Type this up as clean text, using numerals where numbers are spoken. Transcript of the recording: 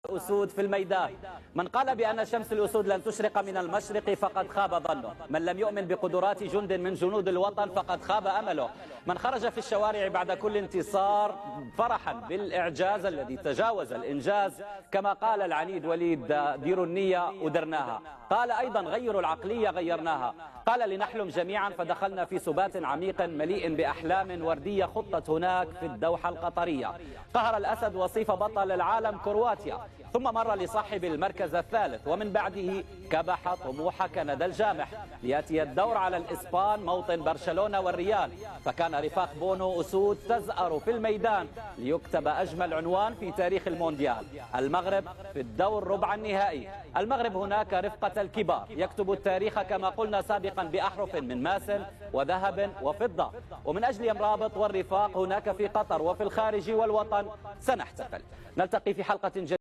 أسود في الميدان. من قال بأن شمس الأسود لن تشرق من المشرق فقد خاب ظنه. من لم يؤمن بقدرات جند من جنود الوطن فقد خاب أمله. من خرج في الشوارع بعد كل انتصار فرحا بالإعجاز الذي تجاوز الإنجاز، كما قال العنيد وليد: ديروا النية ودرناها. قال أيضا: غيروا العقلية غيرناها. قال: لنحلم جميعا فدخلنا في سبات عميق مليء بأحلام وردية خطت هناك في الدوحة القطرية. قهر الأسد وصيف بطل العالم كرواتيا، ثم مر لصاحب المركز الثالث، ومن بعده كبح طموح كندا الجامح ليأتي الدور على الإسبان موطن برشلونة والريال. فكان رفاق بونو أسود تزأر في الميدان ليكتب أجمل عنوان في تاريخ المونديال: المغرب في الدور ربع النهائي. المغرب هناك رفقة الكبار، يكتب التاريخ كما قلنا سابقا بأحرف من ماس وذهب وفضة. ومن أجل مرابط والرفاق هناك في قطر وفي الخارج والوطن سنحتفل. نلتقي في حلقة جديدة.